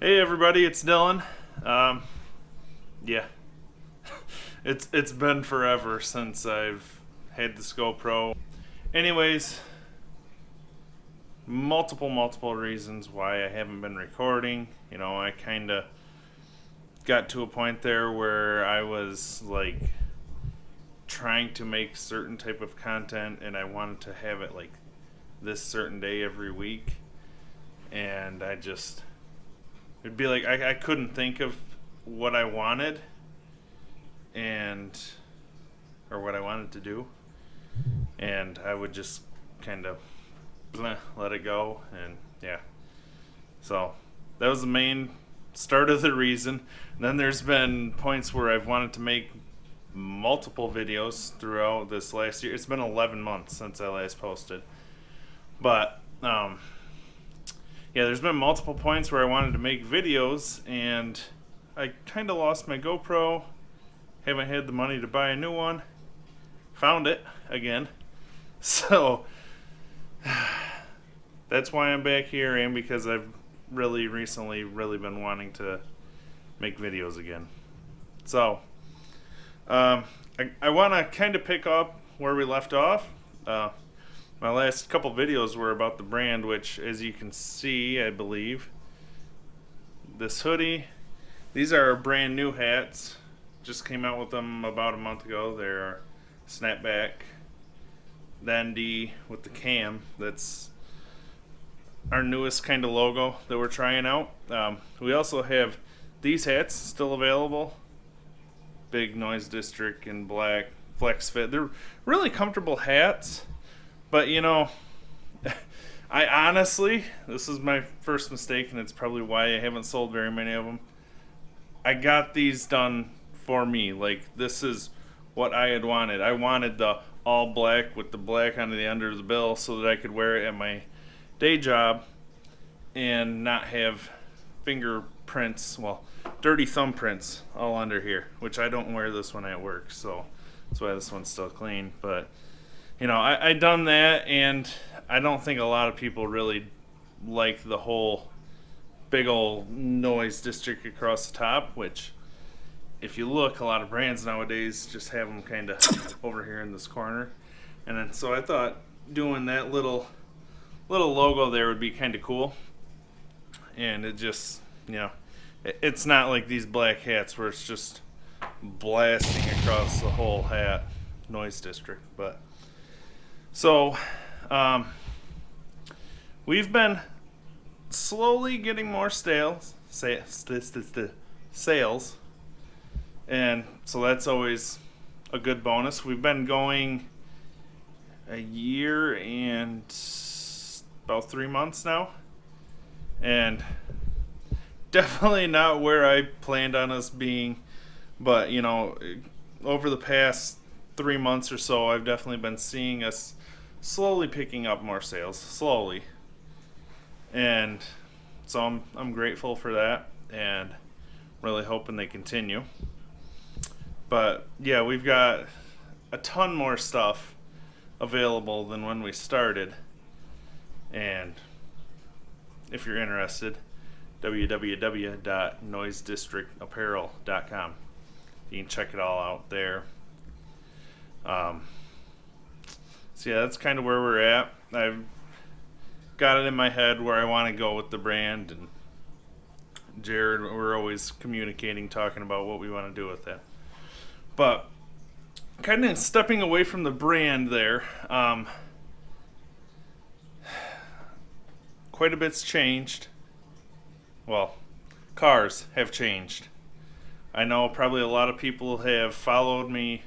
Hey everybody, it's Dylan. Yeah, it's been forever since I've had this GoPro. Anyways, multiple reasons why I haven't been recording. You know, I kind of got to a point there where I was like trying to make certain type of content, and I wanted to have it like this certain day every week, and it'd be like I couldn't think of what I wanted and or what I wanted to do, and I would just kind of let it go. And yeah, so that was the main start of the reason. And then there's been points where I've wanted to make multiple videos throughout this last year. It's been 11 months since I last posted, but yeah, there's been multiple points where I wanted to make videos, and I kind of lost my GoPro. Haven't had the money to buy a new one. Found it again. So that's why I'm back here, and because I've really recently been wanting to make videos again. So I want to kind of pick up where we left off. My last couple videos were about the brand, which, as you can see, I believe, this hoodie, these are brand new hats. Just came out with them about a month ago. They're snapback dandy with the cam. That's our newest kind of logo that we're trying out. We also have these hats still available. Big Noise District in black, flex fit. They're really comfortable hats. But, you know, I honestly, this is my first mistake, and it's probably why I haven't sold very many of them. I got these done for me. Like, this is what I had wanted. I wanted the all black with the black on the under of the bill so that I could wear it at my day job and not have fingerprints, well, dirty thumbprints all under here, which I don't wear this one at work, so that's why this one's still clean. But you know, I done that, and I don't think a lot of people really like the whole big old noise district across the top, which, if you look, a lot of brands nowadays just have them kind of over here in this corner. And then, so I thought doing that little logo there would be kind of cool. And it just, you know, it's not like these black hats where it's just blasting across the whole hat, noise district, but so, we've been slowly getting more sales, and so that's always a good bonus. We've been going a year and about 3 months now, and definitely not where I planned on us being, but you know, over the past 3 months or so, I've definitely been seeing us slowly picking up more sales, slowly, and so I'm grateful for that, and really hoping they continue. But yeah, we've got a ton more stuff available than when we started, and if you're interested, www.noisedistrictapparel.com. You can check it all out there. So yeah, that's kind of where we're at. I've got it in my head where I want to go with the brand, and Jared, we're always communicating, talking about what we want to do with it. But kind of stepping away from the brand there, quite a bit's changed. Well, cars have changed. I know probably a lot of people have followed me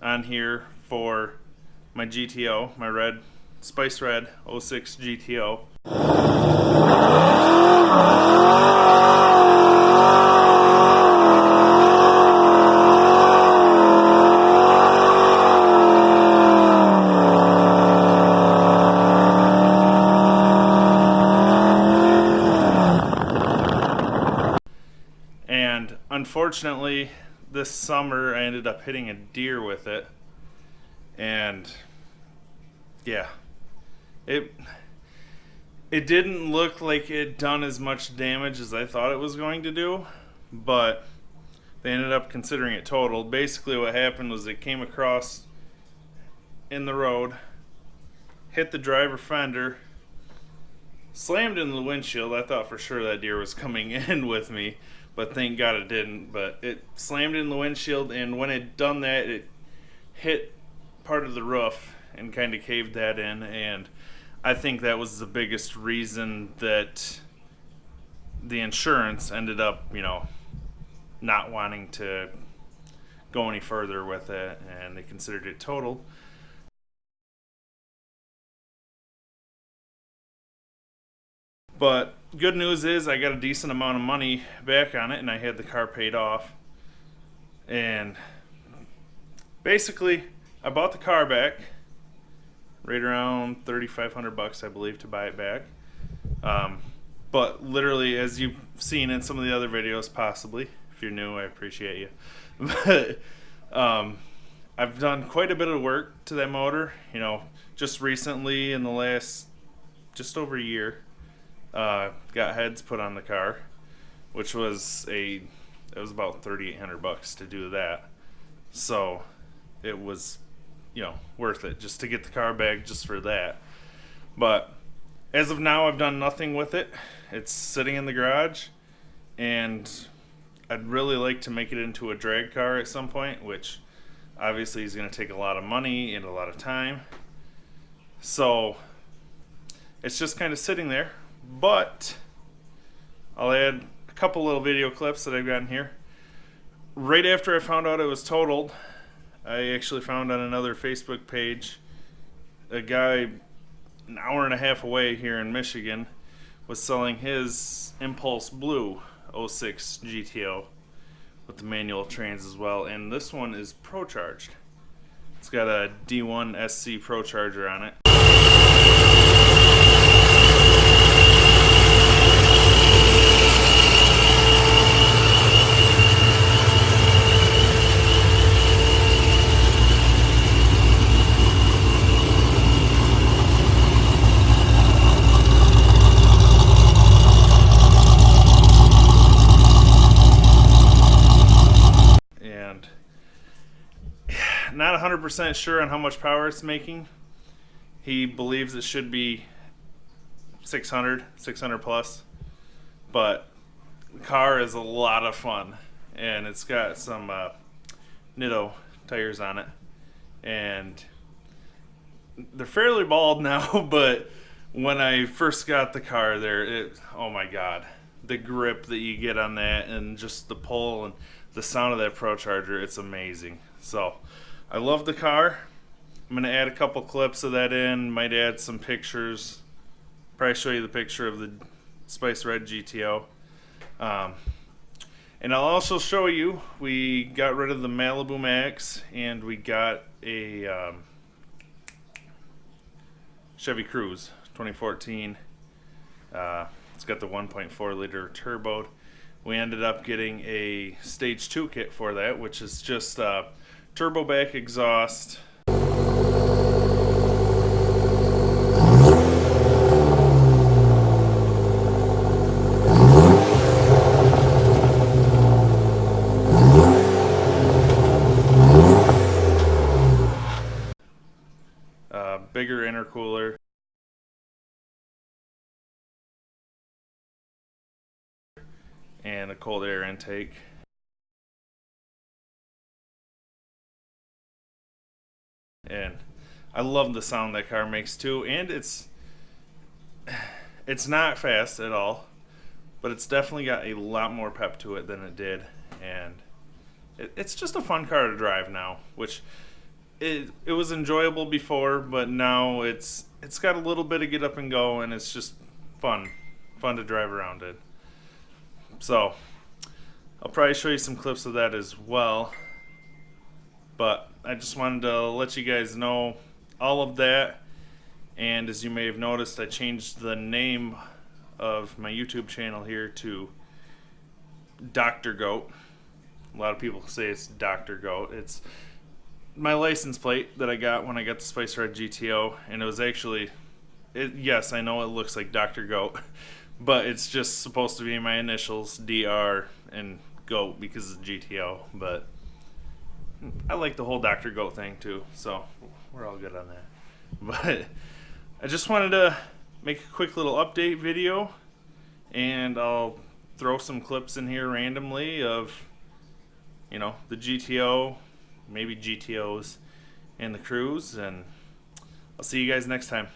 on here for my GTO, my red Spice Red 06 GTO. And unfortunately, this summer I ended up hitting a deer with it, and yeah, It didn't look like it done as much damage as I thought it was going to do, but they ended up considering it totaled. Basically what happened was it came across in the road, hit the driver fender, slammed into the windshield. I thought for sure that deer was coming in with me, but thank God it didn't. But it slammed in the windshield, and when it done that, it hit part of the roof and kind of caved that in, and I think that was the biggest reason that the insurance ended up, not wanting to go any further with it, and they considered it totaled. But good news is I got a decent amount of money back on it, and I had the car paid off. And basically, I bought the car back, right around $3,500, I believe, to buy it back. But literally, as you've seen in some of the other videos, possibly, if you're new, I appreciate you. But I've done quite a bit of work to that motor. Just recently, in the last just over a year, got heads put on the car, which was it was about $3,800 to do that. So it was, worth it just to get the car back just for that. But as of now, I've done nothing with it. It's sitting in the garage, and I'd really like to make it into a drag car at some point, which obviously is going to take a lot of money and a lot of time. So it's just kind of sitting there. But I'll add a couple little video clips that I've got in here. Right after I found out it was totaled, I actually found on another Facebook page a guy an hour and a half away here in Michigan was selling his Impulse Blue 06 GTO with the manual trans as well, and this one is Procharged. It's got a D1 SC Procharger on it. Not 100% sure on how much power it's making. He believes it should be 600 plus, but the car is a lot of fun, and it's got some Nitto tires on it, and they're fairly bald now, but when I first got the car there, oh my god, the grip that you get on that and just the pull and the sound of that Procharger, it's amazing. So I love the car. I'm going to add a couple clips of that in, might add some pictures, probably show you the picture of the Spice Red GTO. And I'll also show you, we got rid of the Malibu Max and we got a Chevy Cruze 2014. It's got the 1.4 liter turbo. We ended up getting a stage 2 kit for that, which is just turbo back exhaust, bigger intercooler, and a cold air intake. And I love the sound that car makes too, and it's not fast at all, but it's definitely got a lot more pep to it than it did, and it's just a fun car to drive now, which it was enjoyable before, but now it's got a little bit of get up and go, and it's just fun to drive around it. So I'll probably show you some clips of that as well, but I just wanted to let you guys know all of that. And as you may have noticed, I changed the name of my YouTube channel here to Dr. Goat. A lot of people say it's Dr. Goat. It's my license plate that I got when I got the Spice Red GTO, and it was actually Yes, I know it looks like Dr. Goat, but it's just supposed to be my initials, DR, and Goat because it's GTO. But I like the whole Dr. Goat thing too, so we're all good on that. But I just wanted to make a quick little update video, and I'll throw some clips in here randomly of, you know, the GTO, maybe GTOs, and the Cruze, and I'll see you guys next time.